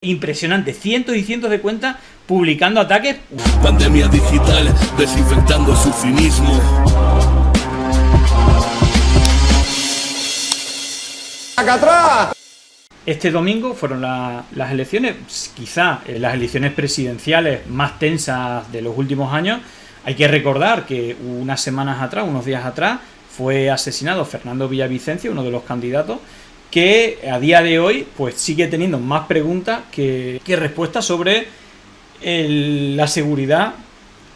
Impresionante, cientos y cientos de cuentas publicando ataques. Pandemia digital, desinfectando su cinismo. ¡Acá atrás! Este domingo fueron las elecciones, quizá las elecciones presidenciales más tensas de los últimos años. Hay que recordar que unas semanas atrás, unos días atrás, fue asesinado Fernando Villavicencio, uno de los candidatos, que a día de hoy pues sigue teniendo más preguntas que respuestas sobre la seguridad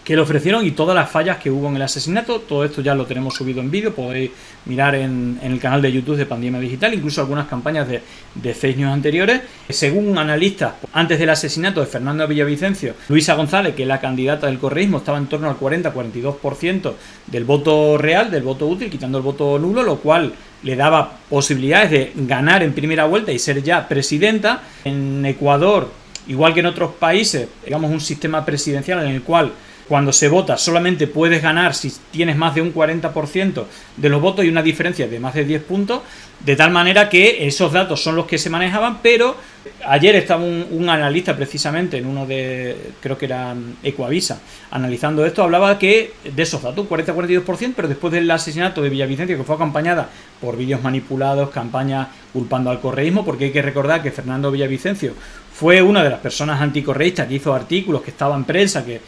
que le ofrecieron y todas las fallas que hubo en el asesinato. Todo esto ya lo tenemos subido en vídeo, podéis mirar en el canal de YouTube de Pandemia Digital, incluso algunas campañas de fake news anteriores. Según analistas, antes del asesinato de Fernando Villavicencio, Luisa González, que es la candidata del correísmo, estaba en torno al 40-42% del voto real, del voto útil, quitando el voto nulo, lo cual le daba posibilidades de ganar en primera vuelta y ser ya presidenta. En Ecuador, igual que en otros países, digamos un sistema presidencial en el cual cuando se vota solamente puedes ganar si tienes más de un 40% de los votos y una diferencia de más de 10 puntos, de tal manera que esos datos son los que se manejaban. Pero ayer estaba un analista precisamente en uno de, creo que era Ecuavisa, analizando esto, hablaba que de esos datos, 40-42%, pero después del asesinato de Villavicencio, que fue acompañada por vídeos manipulados, campañas culpando al correísmo, porque hay que recordar que Fernando Villavicencio fue una de las personas anticorreístas que hizo artículos, que estaba en prensa, que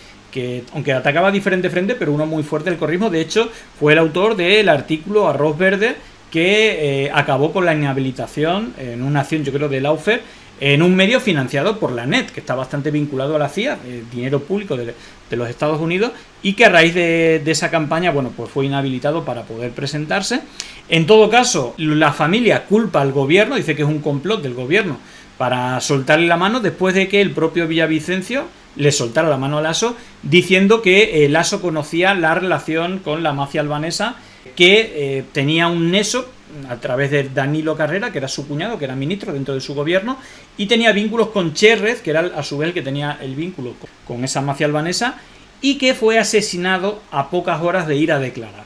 aunque atacaba a diferente frente, pero uno muy fuerte del correísmo. De hecho, fue el autor del artículo Arroz Verde, que acabó con la inhabilitación en una acción, yo creo, de Lawfare, en un medio financiado por la NET, que está bastante vinculado a la CIA, dinero público de los Estados Unidos, y que a raíz de esa campaña, bueno, pues fue inhabilitado para poder presentarse. En todo caso, la familia culpa al gobierno, dice que es un complot del gobierno para soltarle la mano, después de que el propio Villavicencio le soltara la mano a Lasso, diciendo que Lasso conocía la relación con la mafia albanesa, que tenía un nexo a través de Danilo Carrera, que era su cuñado, que era ministro dentro de su gobierno, y tenía vínculos con Cherrez, que era a su vez el que tenía el vínculo con esa mafia albanesa, y que fue asesinado a pocas horas de ir a declarar,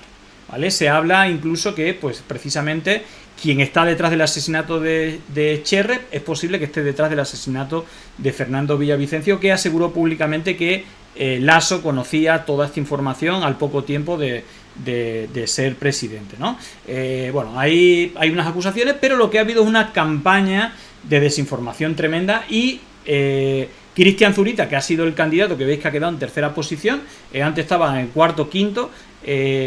¿vale? Se habla incluso que, pues precisamente, quien está detrás del asesinato de Cherrez es posible que esté detrás del asesinato de Fernando Villavicencio, que aseguró públicamente que Lasso conocía toda esta información al poco tiempo de ser presidente, ¿no? Bueno, hay unas acusaciones, pero lo que ha habido es una campaña de desinformación tremenda. Y Cristian Zurita, que ha sido el candidato que veis que ha quedado en tercera posición, antes estaba en el cuarto, quinto,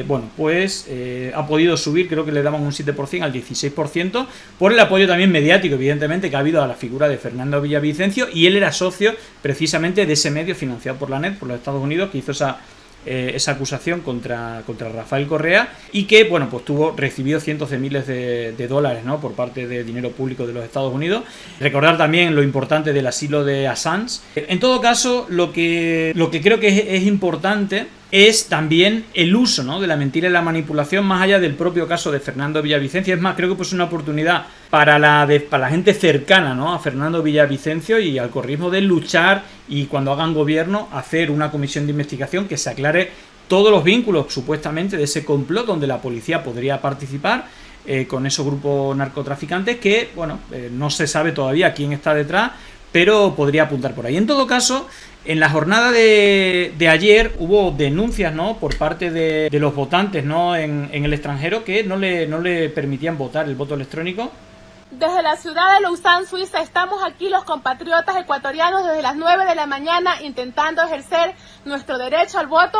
bueno, pues ha podido subir, creo que le daban un 7% al 16%, por el apoyo también mediático, evidentemente, que ha habido a la figura de Fernando Villavicencio, y él era socio precisamente de ese medio financiado por la NET, por los Estados Unidos, que hizo esa acusación contra Rafael Correa, y que, bueno, pues recibió cientos de miles de dólares, ¿no?, por parte de dinero público de los Estados Unidos. Recordar también lo importante del asilo de Assange. En todo caso, lo que creo que es importante es también el uso, ¿no?, de la mentira y la manipulación, más allá del propio caso de Fernando Villavicencio. Es más, creo que pues es una oportunidad para la gente cercana, ¿no?, a Fernando Villavicencio y al correísmo, de luchar, y cuando hagan gobierno, hacer una comisión de investigación que se aclare todos los vínculos supuestamente de ese complot donde la policía podría participar con esos grupos narcotraficantes que, bueno, no se sabe todavía quién está detrás, pero podría apuntar por ahí. En todo caso, en la jornada de ayer hubo denuncias, ¿no?, por parte de los votantes, ¿no?, en el extranjero, que no le permitían votar el voto electrónico. Desde la ciudad de Lausanne, Suiza, estamos aquí los compatriotas ecuatorianos desde las 9 de la mañana intentando ejercer nuestro derecho al voto,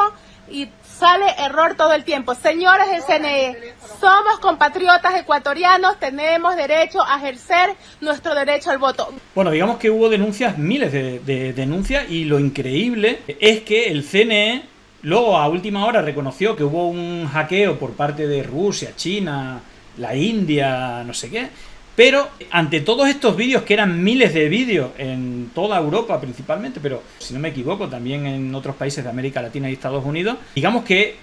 y sale error todo el tiempo. Señores del CNE, somos compatriotas ecuatorianos, tenemos derecho a ejercer nuestro derecho al voto. Bueno, digamos que hubo denuncias, miles de denuncias, y lo increíble es que el CNE luego a última hora reconoció que hubo un hackeo por parte de Rusia, China, la India, no sé qué. Pero ante todos estos vídeos, que eran miles de vídeos en toda Europa principalmente, pero si no me equivoco también en otros países de América Latina y Estados Unidos, digamos que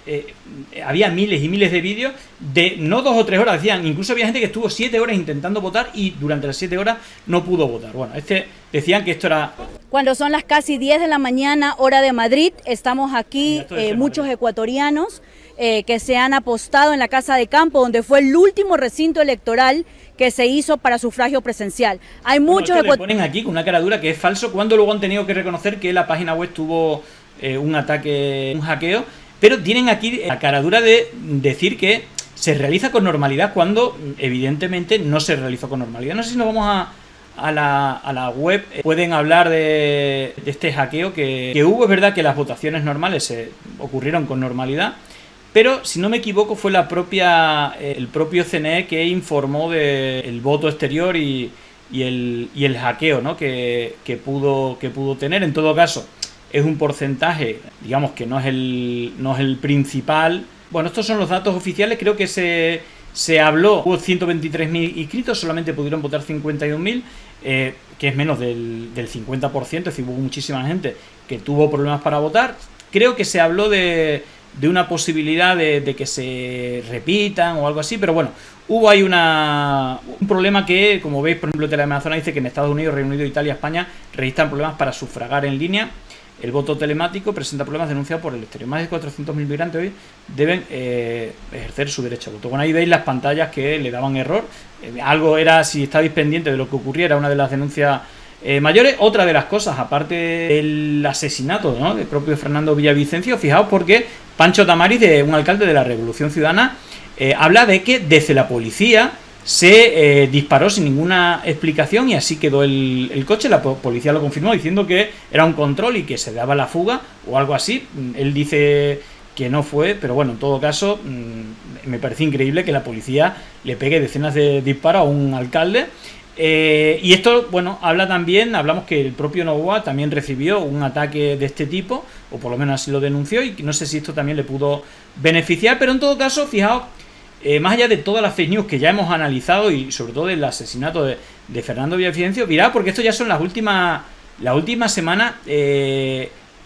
había miles y miles de vídeos de no 2 o 3 horas, decían, incluso había gente que estuvo 7 horas intentando votar y durante las 7 horas no pudo votar. Bueno, decían que esto era... Cuando son las casi 10 de la mañana, hora de Madrid, estamos aquí muchos ecuatorianos que se han apostado en la Casa de Campo, donde fue el último recinto electoral que se hizo para sufragio presencial. Hay muchos... Bueno, le ponen aquí con una cara dura que es falso, cuando luego han tenido que reconocer que la página web tuvo un ataque, un hackeo, pero tienen aquí la cara dura de decir que se realiza con normalidad cuando evidentemente no se realizó con normalidad. No sé si nos vamos a la web, pueden hablar de este hackeo que hubo. Es verdad que las votaciones normales se ocurrieron con normalidad, pero si no me equivoco fue el propio CNE que informó del voto exterior y el hackeo, ¿no? que pudo tener. En todo caso, es un porcentaje, digamos que no es el principal. Bueno, estos son los datos oficiales. Creo que se habló, hubo 123.000 inscritos, solamente pudieron votar 51.000, que es menos del 50%, es decir, hubo muchísima gente que tuvo problemas para votar. Creo que se habló de una posibilidad de que se repitan o algo así, pero bueno, hubo ahí un problema que, como veis, por ejemplo, Teleamazona dice que en Estados Unidos, Reino Unido, Italia, España registran problemas para sufragar en línea. El voto telemático presenta problemas denunciados por el exterior. Más de 400.000 migrantes hoy deben ejercer su derecho a voto. Bueno, ahí veis las pantallas que le daban error. Algo era, si estabais pendientes de lo que ocurriera, una de las denuncias mayores. Otra de las cosas, aparte del asesinato, ¿no?, del propio Fernando Villavicencio, fijaos porque Pancho Tamariz, un alcalde de la Revolución Ciudadana, habla de que desde la policía se disparó sin ninguna explicación y así quedó el coche. La policía lo confirmó diciendo que era un control y que se daba la fuga o algo así. Él dice que no fue, pero bueno, en todo caso me parece increíble que la policía le pegue decenas de disparos a un alcalde. Y esto, bueno, hablamos que el propio Novoa también recibió un ataque de este tipo, o por lo menos así lo denunció, y no sé si esto también le pudo beneficiar, pero en todo caso, fijaos, más allá de todas las fake news que ya hemos analizado y sobre todo del asesinato de Fernando Villavicencio, mirad, porque esto ya son las últimas semanas,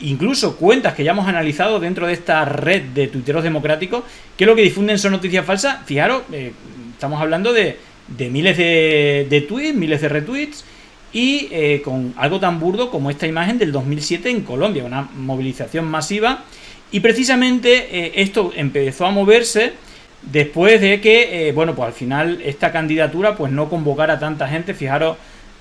incluso cuentas que ya hemos analizado dentro de esta red de tuiteros democráticos, que lo que difunden son noticias falsas. Fijaros, estamos hablando de miles de tweets, miles de retweets, y con algo tan burdo como esta imagen del 2007 en Colombia, una movilización masiva, y precisamente esto empezó a moverse después de que, bueno, pues al final esta candidatura pues no convocara a tanta gente. Fijaros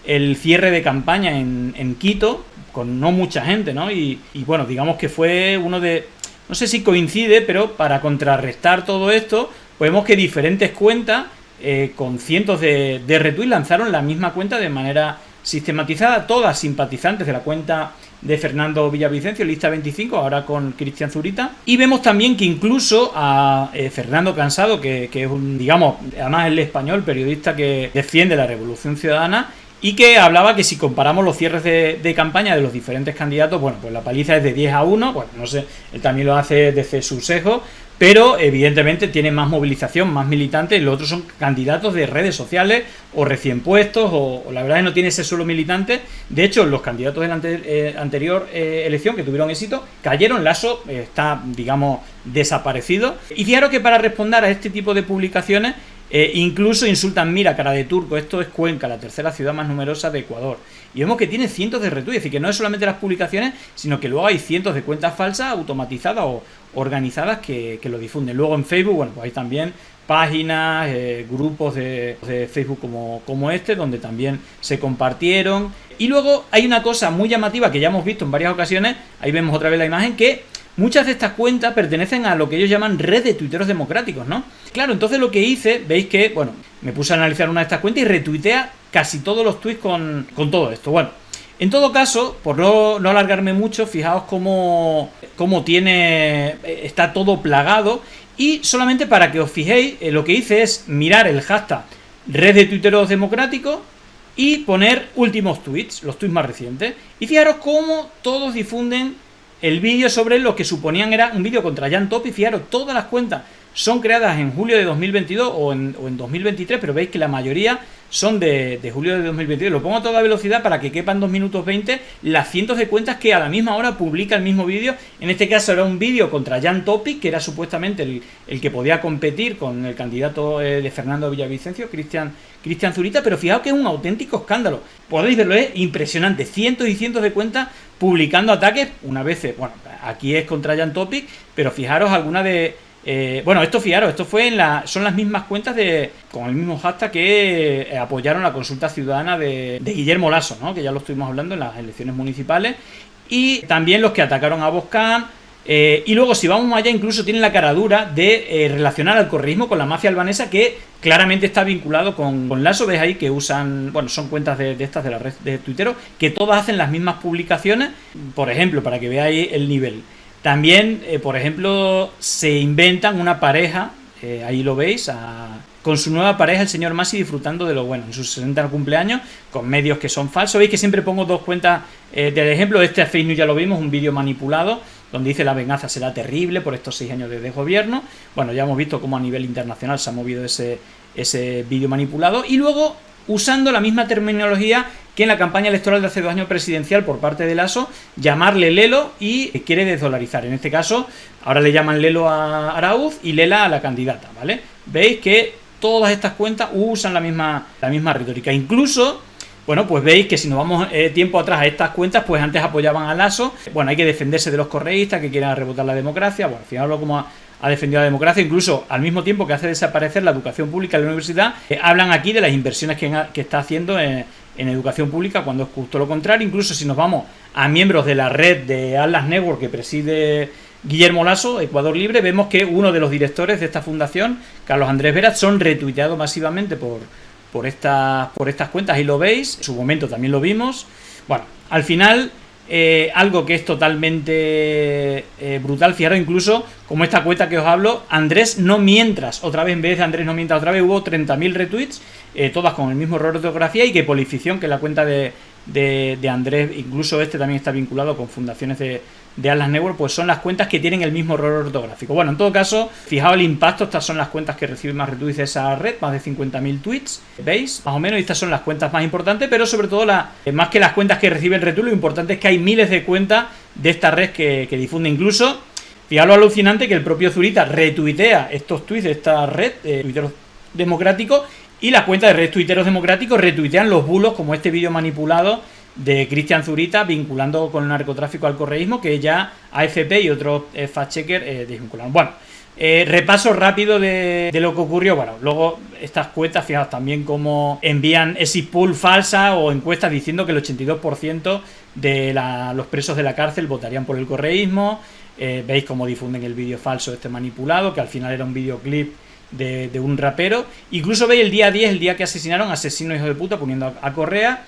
el cierre de campaña en Quito, con no mucha gente, ¿no? Y bueno, digamos que fue uno de... No sé si coincide, pero para contrarrestar todo esto, pues vemos que diferentes cuentas con cientos de retweets lanzaron la misma cuenta de manera sistematizada, todas simpatizantes de la cuenta de Fernando Villavicencio, lista 25, ahora con Cristian Zurita. Y vemos también que incluso a Fernando Cansado, que es un, digamos, además el español, periodista que defiende la Revolución Ciudadana, y que hablaba que si comparamos los cierres de campaña de los diferentes candidatos, bueno, pues la paliza es de 10-1, bueno, no sé, él también lo hace desde su sesgo, pero evidentemente tiene más movilización, más militantes, y los otros son candidatos de redes sociales o recién puestos, o la verdad es que no tiene ese suelo militante. De hecho, los candidatos de la anterior elección que tuvieron éxito cayeron. Lasso está, digamos, desaparecido. Y fijaros que para responder a este tipo de publicaciones, incluso insultan, mira, cara de turco, esto es Cuenca, la tercera ciudad más numerosa de Ecuador. Y vemos que tiene cientos de retweets, es decir, que no es solamente las publicaciones, sino que luego hay cientos de cuentas falsas, automatizadas o organizadas que lo difunden. Luego en Facebook, bueno, pues hay también páginas, grupos de Facebook como este, donde también se compartieron. Y luego hay una cosa muy llamativa que ya hemos visto en varias ocasiones, ahí vemos otra vez la imagen, que muchas de estas cuentas pertenecen a lo que ellos llaman red de tuiteros democráticos, ¿no? Claro, entonces lo que hice, veis que, bueno, me puse a analizar una de estas cuentas y retuitea casi todos los tweets con todo esto. Bueno, en todo caso, por no alargarme mucho, fijaos cómo está todo plagado. Y solamente para que os fijéis, lo que hice es mirar el hashtag red de tuiteros democráticos y poner últimos tweets, los tweets más recientes. Y fijaros cómo todos difunden el vídeo sobre lo que suponían era un vídeo contra Jan Topi. Fijaros, todas las cuentas son creadas en julio de 2022 o en 2023, pero veis que la mayoría son de julio de 2022. Lo pongo a toda velocidad para que quepan 2 minutos 20 las cientos de cuentas que a la misma hora publica el mismo vídeo. En este caso era un vídeo contra Jan Topic, que era supuestamente el que podía competir con el candidato de Fernando Villavicencio, Cristian Zurita, pero fijaos que es un auténtico escándalo. Podéis verlo, es impresionante. Cientos y cientos de cuentas publicando ataques, una vez, bueno, aquí es contra Jan Topic, pero fijaros alguna de Bueno, esto fijaros, esto fue son las mismas cuentas con el mismo hashtag que apoyaron la consulta ciudadana de Guillermo Lasso, ¿no? Que ya lo estuvimos hablando en las elecciones municipales, y también los que atacaron a Boscan. Y luego, si vamos más allá, incluso tienen la caradura de relacionar al correísmo con la mafia albanesa, que claramente está vinculado con Lasso. Veis ahí que usan, bueno, son cuentas de estas de la red de tuiteros, que todas hacen las mismas publicaciones, por ejemplo, para que veáis el nivel. También, por ejemplo, se inventan una pareja, ahí lo veis, con su nueva pareja, el señor Masi, disfrutando de lo bueno en sus 60 cumpleaños, con medios que son falsos. Veis que siempre pongo dos cuentas del ejemplo. Este fake news ya lo vimos, un vídeo manipulado, donde dice la venganza será terrible por estos 6 años de desgobierno. Bueno, ya hemos visto cómo a nivel internacional se ha movido ese vídeo manipulado. Y luego, usando la misma terminología que en la campaña electoral de hace 2 años presidencial por parte de Lasso, llamarle Lelo y quiere desdolarizar. En este caso, ahora le llaman Lelo a Arauz y Lela a la candidata, ¿vale? Veis que todas estas cuentas usan la misma retórica. Incluso, bueno, pues veis que si nos vamos tiempo atrás a estas cuentas, pues antes apoyaban a Lasso. Bueno, hay que defenderse de los correístas que quieran rebotar la democracia. Bueno, fijaros cómo ha defendido la democracia, incluso al mismo tiempo que hace desaparecer la educación pública en la universidad. Hablan aquí de las inversiones que está haciendo en educación pública, cuando es justo lo contrario. Incluso si nos vamos a miembros de la red de Atlas Network que preside Guillermo Lasso, Ecuador Libre, vemos que uno de los directores de esta fundación, Carlos Andrés Vera, son retuiteados masivamente por estas cuentas, y lo veis, en su momento también lo vimos. Bueno, al final, algo que es totalmente brutal, fijaros incluso como esta cuenta que os hablo, Andrés no mientras, otra vez, en vez de Andrés no mientras, otra vez hubo 30.000 retweets, todas con el mismo error de ortografía, y que Polificción, que es la cuenta de Andrés, incluso este también está vinculado con fundaciones de Atlas Network, pues son las cuentas que tienen el mismo error ortográfico. Bueno, en todo caso, fijaos el impacto. Estas son las cuentas que reciben más retweets de esa red, más de 50.000 tweets, ¿veis? Más o menos, y estas son las cuentas más importantes, pero sobre todo, más que las cuentas que reciben retweets, lo importante es que hay miles de cuentas de esta red que difunden. Incluso, fijaos lo alucinante que el propio Zurita retuitea estos tweets de esta red, tuiteros democráticos, y las cuentas de red tuiteros democráticos retuitean los bulos, como este vídeo manipulado de Cristian Zurita vinculando con el narcotráfico al correísmo, que ya AFP y otros fact-checkers desvincularon. Bueno, repaso rápido de lo que ocurrió. Bueno, luego estas cuentas, fijaos también cómo envían exit poll falsa o encuestas diciendo que el 82% de los presos de la cárcel votarían por el correísmo. Veis cómo difunden el vídeo falso manipulado, que al final era un videoclip de un rapero. Incluso veis el día 10, el día que asesinaron, asesino hijo de puta, poniendo a Correa.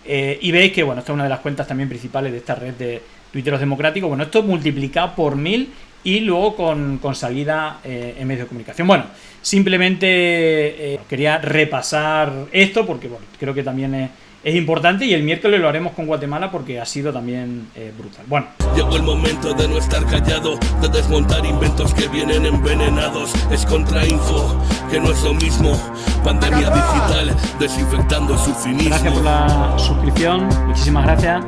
Y veis que, bueno, esta es una de las cuentas también principales de esta red de tuiteros democráticos. Bueno, esto multiplicado por 1000 y luego con salida en medios de comunicación. Bueno, simplemente quería repasar esto porque, bueno, creo que también es importante, y el miércoles lo haremos con Guatemala porque ha sido también brutal. Bueno, llegó el momento de no estar callado, de desmontar inventos que vienen envenenados. Es contrainfo, que no es lo mismo. Pandemia digital, desinfectando su cinismo. Gracias por la suscripción, muchísimas gracias.